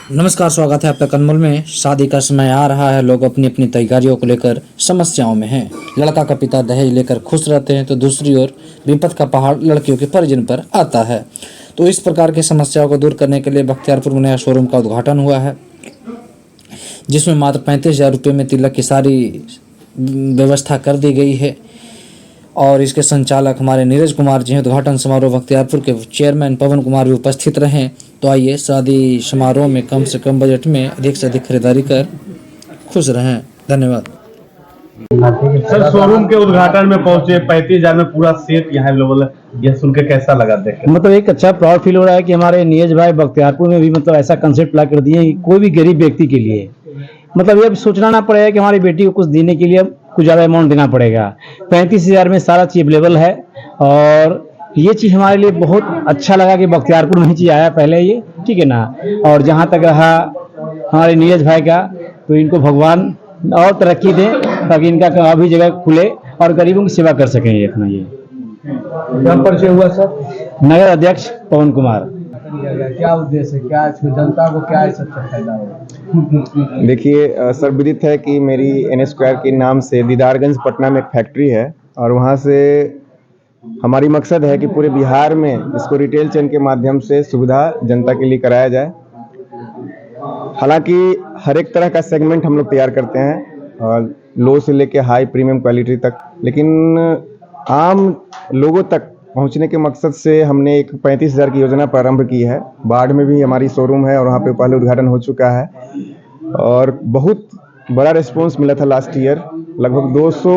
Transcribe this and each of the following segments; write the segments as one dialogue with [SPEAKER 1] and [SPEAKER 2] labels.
[SPEAKER 1] नमस्कार, स्वागत है आपका कन्नौल में। शादी का समय आ रहा है, लोग अपनी अपनी तैयारियों को लेकर समस्याओं में हैं। लड़का का पिता दहेज लेकर खुश रहते हैं तो दूसरी ओर विपद का पहाड़ लड़कियों के परिजन पर आता है। तो इस प्रकार की समस्याओं को दूर करने के लिए बख्तियारपुर में नया शोरूम का उद्घाटन हुआ है, जिसमें मात्र 35,000 रुपये में तिलक की सारी व्यवस्था कर दी गई है। और इसके संचालक हमारे नीरज कुमार जी हैं। उद्घाटन समारोह बख्तियारपुर के चेयरमैन पवन कुमार भी उपस्थित रहे। तो आइए शादी समारोह में कम से कम बजट में अधिक से अधिक खरीदारी कर खुश रहें। धन्यवाद।
[SPEAKER 2] सर, शोरूम के उद्घाटन में पहुंचे, 35,000 में पूरा सेट यहाँ अवेलेबल है। यह सुन के कैसा लगा? देख
[SPEAKER 3] मतलब एक अच्छा प्राउड फील हो रहा है कि हमारे नीरज भाई बख्तियारपुर में भी मतलब ऐसा कंसेप्ट ला कर दिए कि कोई भी गरीब व्यक्ति के लिए मतलब ये सोचना ना पड़ेगा कि हमारी बेटी को कुछ देने के लिए कुछ ज़्यादा अमाउंट देना पड़ेगा। 35,000 में सारा चीज़ अवेलेबल है और ये चीज़ हमारे लिए बहुत अच्छा लगा कि बख्तियारपुर में ही चीज़ आया पहले ये, ठीक है ना। और जहाँ तक रहा हमारे नीरज भाई का, तो इनको भगवान और तरक्की दें ताकि इनका अभी जगह खुले और गरीबों की सेवा कर सकें। ये अपना ये
[SPEAKER 2] कब परिचय हुआ सर?
[SPEAKER 3] नगर अध्यक्ष पवन कुमार।
[SPEAKER 2] क्या उद्देश्य है, क्या जनता को क्या इससे फायदा होगा?
[SPEAKER 4] देखिए सर, विदित है कि मेरी एन स्क्वायर के नाम से दीदारगंज पटना में एक फैक्ट्री है और वहाँ से हमारी मकसद है कि पूरे बिहार में इसको रिटेल चेन के माध्यम से सुविधा जनता के लिए कराया जाए। हालांकि हर एक तरह का सेगमेंट हम लोग तैयार करते हैं और लो से लेके हाई प्रीमियम क्वालिटी तक, लेकिन आम लोगों तक पहुंचने के मकसद से हमने एक 35,000 की योजना प्रारंभ की है। बाढ़ में भी हमारी शोरूम है और वहाँ पे पहले उद्घाटन हो चुका है और बहुत बड़ा रिस्पांस मिला था लास्ट ईयर। लगभग 200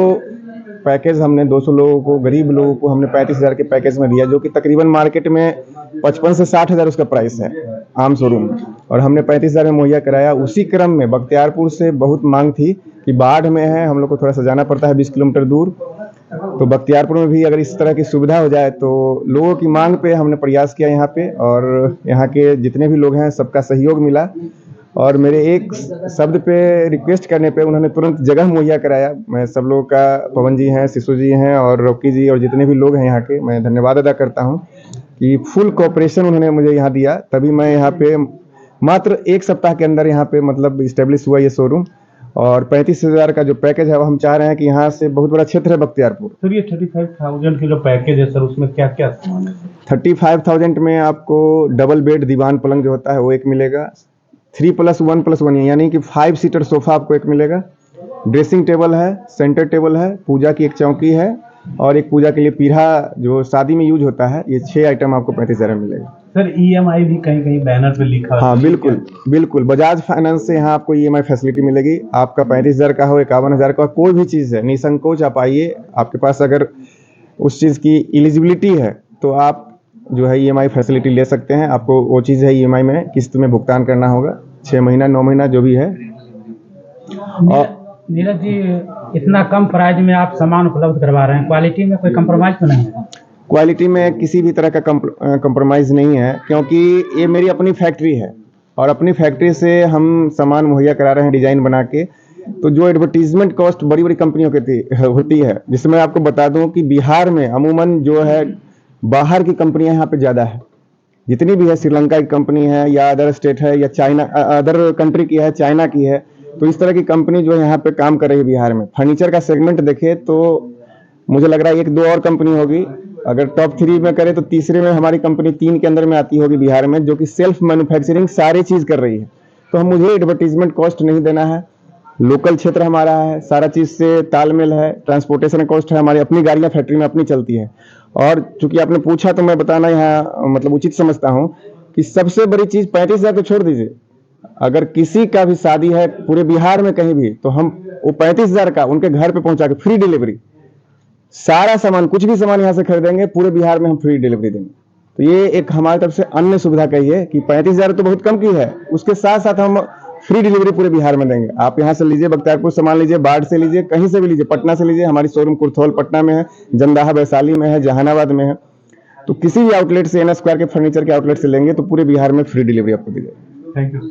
[SPEAKER 4] पैकेज हमने 200 लोगों को, गरीब लोगों को हमने 35,000 के पैकेज में दिया, जो कि तकरीबन मार्केट में 55 से 60,000 उसका प्राइस है आम शोरूम में, और हमने 35,000 में मुहैया कराया। उसी क्रम में बख्तियारपुर से बहुत मांग थी कि बाढ़ में है, हम लोग को थोड़ा सा जाना पड़ता है 20 किलोमीटर दूर, तो बख्तियारपुर में भी अगर इस तरह की सुविधा हो जाए तो लोगों की मांग पे हमने प्रयास किया यहाँ पे, और यहाँ के जितने भी लोग हैं सबका सहयोग मिला और मेरे एक शब्द पे रिक्वेस्ट करने पे उन्होंने तुरंत जगह मुहैया कराया। मैं सब लोगों का, पवन जी हैं, शिशु जी हैं और रॉकी जी और जितने भी लोग हैं यहाँ के, मैं धन्यवाद अदा करता हूँ कि फुल कोऑपरेशन उन्होंने मुझे यहाँ दिया। तभी मैं यहाँ पे मात्र एक सप्ताह के अंदर यहाँ पे मतलब इस्टेब्लिश हुआ ये शोरूम। और 35,000 का जो पैकेज है वो हम चाह रहे हैं कि यहाँ से बहुत बड़ा क्षेत्र है बख्तियारपुर।
[SPEAKER 2] सर, ये 35,000 के जो पैकेज है सर, उसमें क्या क्या सामान है?
[SPEAKER 4] 35,000 में आपको डबल बेड दीवान पलंग जो होता है वो एक मिलेगा, 3+1+1 यानी कि 5 सीटर सोफा आपको एक मिलेगा, ड्रेसिंग टेबल है, सेंटर टेबल है, पूजा की एक चौकी है और एक पूजा के लिए पीढ़ा जो शादी में यूज होता है। ये 6 आइटम आपको 35,000 में मिलेगा।
[SPEAKER 2] सर, EMI भी कहीं कहीं बैनर पे लिखा है।
[SPEAKER 4] हाँ बिल्कुल बिल्कुल, बजाज फाइनेंस से यहाँ आपको EMI फैसिलिटी मिलेगी। आपका 35,000 का हो, 51,000 का, कोई भी चीज़ है, निसंकोच आप आइए। आपके पास अगर उस चीज़ की एलिजिबिलिटी है तो आप जो है EMI फैसिलिटी ले सकते हैं। आपको वो चीज़ है EMI में किस्त में भुगतान करना होगा, 6 महीना 9 महीना जो भी है।
[SPEAKER 3] और नीरज जी, इतना कम प्राइस में आप सामान उपलब्ध करवा रहे हैं, क्वालिटी में कोई कंप्रोमाइज तो नहीं है?
[SPEAKER 4] क्वालिटी में किसी भी तरह का कंप्रोमाइज़ नहीं है, क्योंकि ये मेरी अपनी फैक्ट्री है और अपनी फैक्ट्री से हम सामान मुहैया करा रहे हैं डिज़ाइन बना के। तो जो एडवर्टीजमेंट कॉस्ट बड़ी बड़ी कंपनियों की होती है, जिससे मैं आपको बता दूं कि बिहार में अमूमन जो है बाहर की कंपनियां यहाँ पे ज़्यादा है। जितनी भी है, श्रीलंका की कंपनी है या अदर स्टेट है या चाइना, अदर कंट्री की है, चाइना की है, तो इस तरह की कंपनी जो है यहाँ पे काम कर रही है बिहार में। फर्नीचर का सेगमेंट देखे तो मुझे लग रहा है 1-2 और कंपनी होगी। अगर टॉप 3 में करें तो तीसरे में हमारी कंपनी 3 के अंदर में आती होगी बिहार में, जो कि सेल्फ मैन्युफैक्चरिंग सारी चीज़ कर रही है। तो हम मुझे एडवर्टीजमेंट कॉस्ट नहीं देना है, लोकल क्षेत्र हमारा है, सारा चीज़ से तालमेल है, ट्रांसपोर्टेशन कॉस्ट है, हमारी अपनी गाड़ियाँ फैक्ट्री में अपनी चलती है। और चूंकि आपने पूछा तो मैं बताना यहाँ मतलब उचित समझता हूँ कि सबसे बड़ी चीज़ 35,000 तो छोड़ दीजिए, अगर किसी का भी शादी है पूरे बिहार में कहीं भी, तो हम वो 35,000 का उनके घर पे पहुंचा के फ्री डिलीवरी, सारा सामान, कुछ भी सामान यहाँ से खरीदेंगे पूरे बिहार में हम फ्री डिलीवरी देंगे। तो ये एक हमारी तरफ से अन्य सुविधा कहिए कि 35,000 तो बहुत कम की है, उसके साथ साथ हम फ्री डिलीवरी पूरे बिहार में देंगे। आप यहाँ से लीजिए, बख्तियारपुर सामान लीजिए, बाढ़ से लीजिए, कहीं से भी लीजिए, पटना से लीजिए, हमारी शोरूम कुर्थौल पटना में है, जंदाहा वैशाली में है, जहानाबाद में है। तो किसी भी आउटलेट से, एन स्क्वायर के फर्नीचर के आउटलेट से लेंगे तो पूरे बिहार में फ्री डिलीवरी आपको दी जाएगी।
[SPEAKER 2] Thank you.